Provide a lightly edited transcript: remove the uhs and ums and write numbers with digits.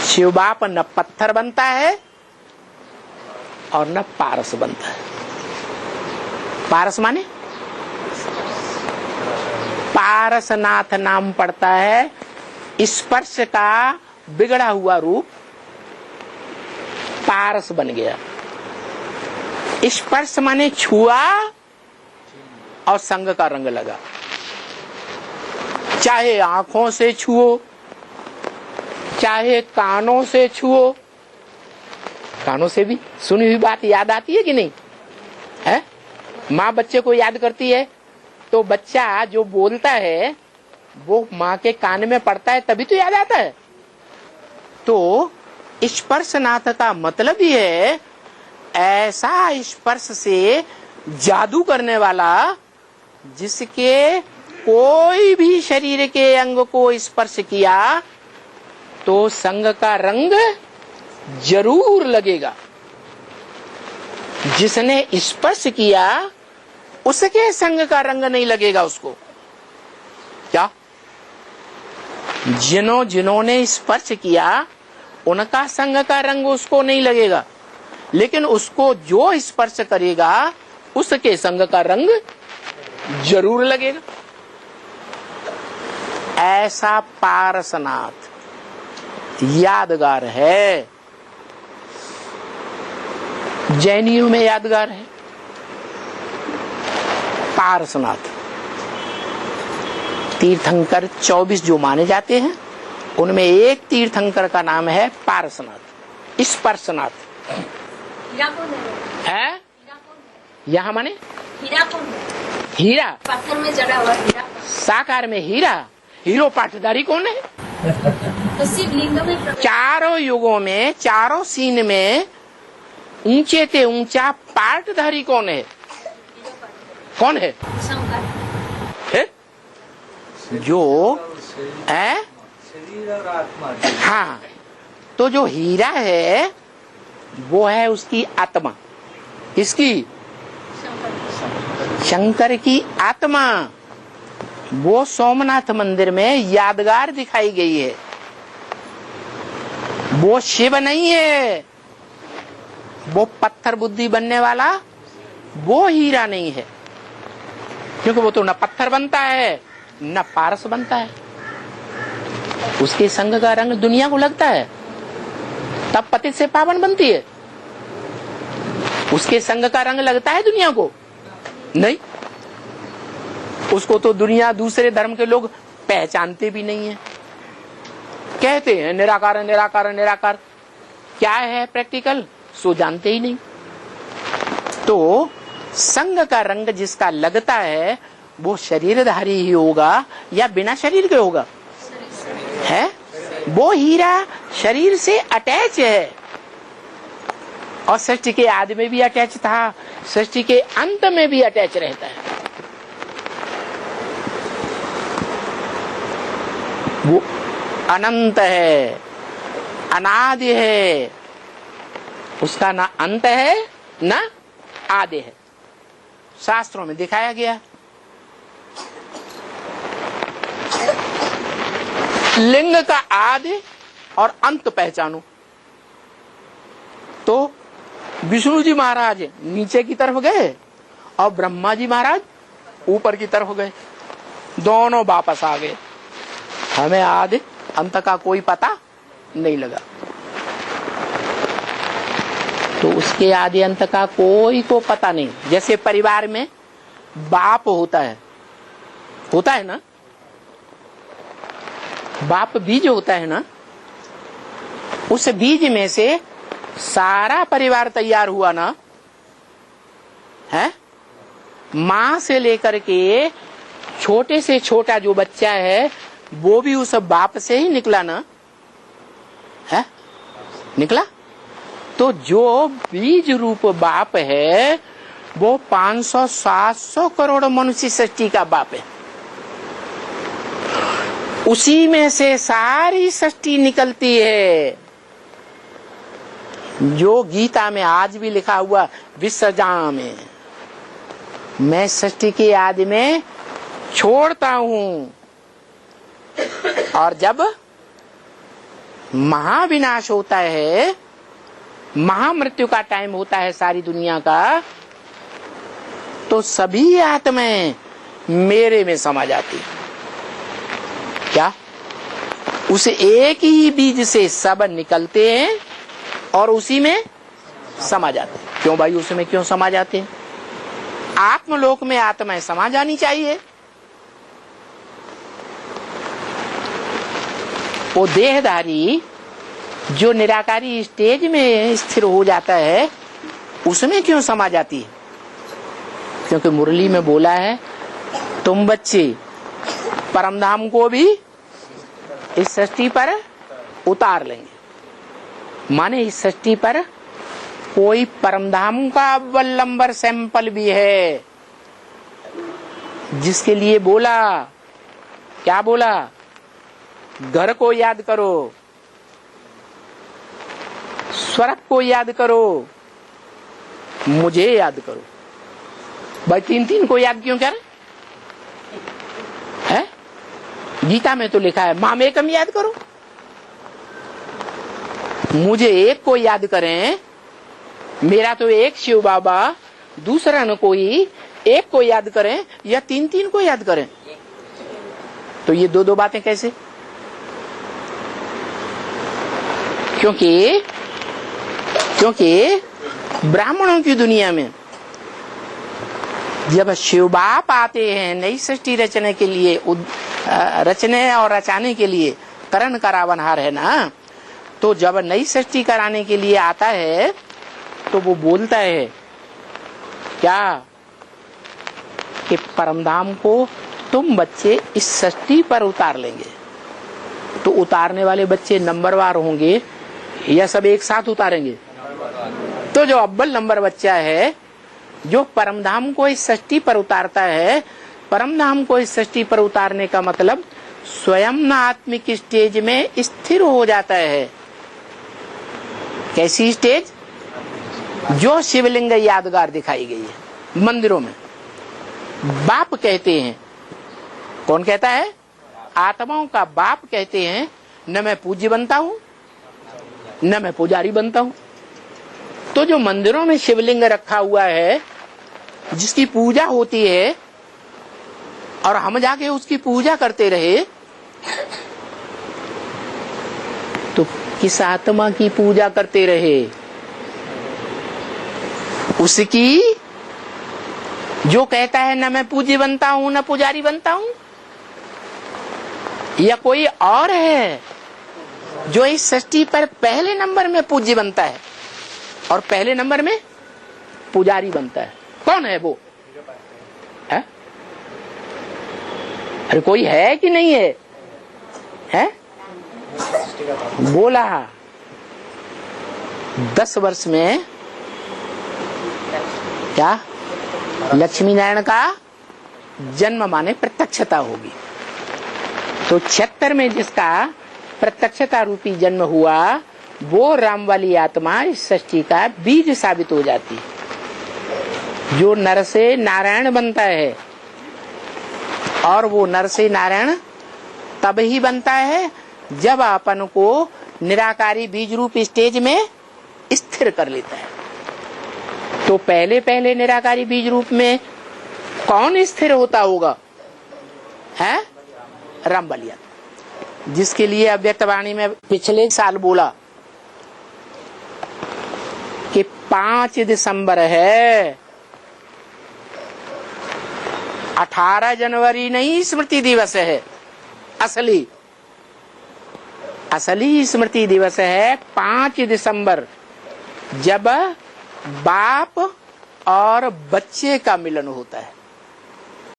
शिव बाप न पत्थर बनता है और न पारस बनता है। पारस माने पारसनाथ नाम पड़ता है स्पर्श का बिगड़ा हुआ रूप पारस बन गया। स्पर्श माने छुआ और संग का रंग लगा, चाहे आंखों से छुओ चाहे कानों से छुओ। कानों से भी सुनी हुई बात याद आती है कि नहीं है? माँ बच्चे को याद करती है तो बच्चा जो बोलता है वो माँ के कान में पड़ता है तभी तो याद आता है। तो स्पर्शनाथ का मतलब ही है ऐसा स्पर्श से जादू करने वाला जिसके कोई भी शरीर के अंग को स्पर्श किया तो संग का रंग जरूर लगेगा। जिसने स्पर्श किया उसके संग का रंग नहीं लगेगा उसको। क्या? जिन्होंने स्पर्श किया उनका संग का रंग उसको नहीं लगेगा, लेकिन उसको जो स्पर्श करेगा उसके संग का रंग जरूर लगेगा। ऐसा पारसनाथ यादगार है, जैनियों में यादगार है पारसनाथ। तीर्थंकर 24 जो माने जाते हैं उनमें एक तीर्थंकर का नाम है पारसनाथ, स्पर्शनाथ। हीरा कौन है? यहाँ माने हीरा कौन है? हीरा पत्थर में जड़ा हुआ हीरा। साकार में हीरा। हीरो पाटदारी कौन है? तो शिवलिंग में चारों युगों में चारों सीन में ऊंचे ते ऊंचा पाटधारी कौन है? कौन है? शंकर है? जो है शरीर और आत्मा। हाँ, तो जो हीरा है वो है उसकी आत्मा। किसकी? शंकर की आत्मा। वो सोमनाथ मंदिर में यादगार दिखाई गई है। वो शिव नहीं है, वो पत्थर बुद्धि बनने वाला वो हीरा नहीं है, क्योंकि वो तो न पत्थर बनता है न पारस बनता है। उसके संग का रंग दुनिया को लगता है तब पतित से पावन बनती है। उसके संग का रंग लगता है दुनिया को? नहीं। उसको तो दुनिया दूसरे धर्म के लोग पहचानते भी नहीं है। कहते हैं निराकार निराकार निराकार, क्या है प्रैक्टिकल सो जानते ही नहीं। तो संग का रंग जिसका लगता है वो शरीरधारी ही होगा या बिना शरीर के होगा? है? वो हीरा शरीर से अटैच है और सृष्टि के आदि में भी अटैच था, सृष्टि के अंत में भी अटैच रहता है। वो अनंत है, अनादि है, उसका ना अंत है ना आदि है। शास्त्रों में दिखाया गया। लिंग का आदि और अंत पहचानो तो विष्णु जी महाराज नीचे की तरफ गए और ब्रह्मा जी महाराज ऊपर की तरफ गए, दोनों वापस आ गए। हमें आदि अंत का कोई पता नहीं लगा। तो उसके आदि अंत का कोई को पता नहीं। जैसे परिवार में बाप होता है ना, बाप बीज होता है ना, उस बीज में से सारा परिवार तैयार हुआ ना है। माँ से लेकर के छोटे से छोटा जो बच्चा है वो भी उस बाप से ही निकला ना है, निकला। तो जो बीज रूप बाप है वो 500-700 करोड़ मनुष्य सृष्टि का बाप है। उसी में से सारी सृष्टि निकलती है। जो गीता में आज भी लिखा हुआ विसर्जा में, मैं सृष्टि के आदि में छोड़ता हूं और जब महाविनाश होता है, महामृत्यु का टाइम होता है सारी दुनिया का, तो सभी आत्माएं मेरे में समा जाती। क्या? उस एक ही बीज से सब निकलते हैं और उसी में समा जाते हैं। क्यों भाई उसमें क्यों समा जाते हैं? आत्मलोक में आत्माएं समा जानी चाहिए। वो देहधारी जो निराकारी स्टेज में स्थिर हो जाता है उसमें क्यों समा जाती है? क्योंकि मुरली में बोला है तुम बच्चे परमधाम को भी इस सृष्टि पर उतार लेंगे। माने इस सृष्टि पर कोई परमधाम का अव्वल नंबर सैंपल भी है जिसके लिए बोला, क्या बोला? घर को याद करो, स्वर्ग को याद करो, मुझे याद करो। भाई तीन को याद क्यों कर? है गीता में तो लिखा है मामेकम याद करो। मुझे एक को याद करें, मेरा तो एक शिव बाबा, दूसरा न कोई, एक को याद करें या तीन को याद करें? तो ये दो बातें कैसे? क्योंकि ब्राह्मणों की दुनिया में जब शिव बाप आते हैं नई सृष्टि रचने के लिए, रचने और रचाने के लिए, करण करावनहार है ना, तो जब नई सृष्टि कराने के लिए आता है तो वो बोलता है क्या कि परमधाम को तुम बच्चे इस सृष्टि पर उतार लेंगे। तो उतारने वाले बच्चे नंबरवार होंगे या सब एक साथ उतारेंगे? तो जो अव्वल नंबर बच्चा है जो परमधाम को इस सृष्टि पर उतारता है, परमधाम को इस सृष्टि पर उतारने का मतलब स्वयं आत्मिक स्टेज में स्थिर हो जाता है। कैसी स्टेज? जो शिवलिंग यादगार दिखाई गई है मंदिरों में। बाप कहते हैं, कौन कहता है? आत्माओं का बाप कहते हैं। न मैं पूज्य बनता हूं न मैं पुजारी बनता हूं। तो जो मंदिरों में शिवलिंग रखा हुआ है जिसकी पूजा होती है और हम जाके उसकी पूजा करते रहे, तो किस आत्मा की पूजा करते रहे? उसकी जो कहता है न मैं पूज्य बनता हूं न पुजारी बनता हूं, या कोई और है जो इस सृष्टि पर पहले नंबर में पूज्य बनता है और पहले नंबर में पुजारी बनता है? कौन है वो? है? अरे कोई है कि नहीं है? है? बोला 10 वर्ष में क्या लक्ष्मी नारायण का जन्म माने प्रत्यक्षता होगी। तो 76 में जिसका प्रत्यक्षता रूपी जन्म हुआ वो राम वाली आत्मा इस सृष्टि का बीज साबित हो जाती है। जो नर से नारायण बनता है, और वो नर से नारायण तब ही बनता है जब अपन को निराकारी बीज रूप स्टेज में स्थिर कर लेता है। तो पहले निराकारी बीज रूप में कौन स्थिर होता होगा? है राम वाली आत्मा, जिसके लिए अव्यक्त वाणी में पिछले साल बोला कि 5 दिसंबर है, 18 जनवरी नहीं स्मृति दिवस है। असली स्मृति दिवस है 5 दिसंबर, जब बाप और बच्चे का मिलन होता है।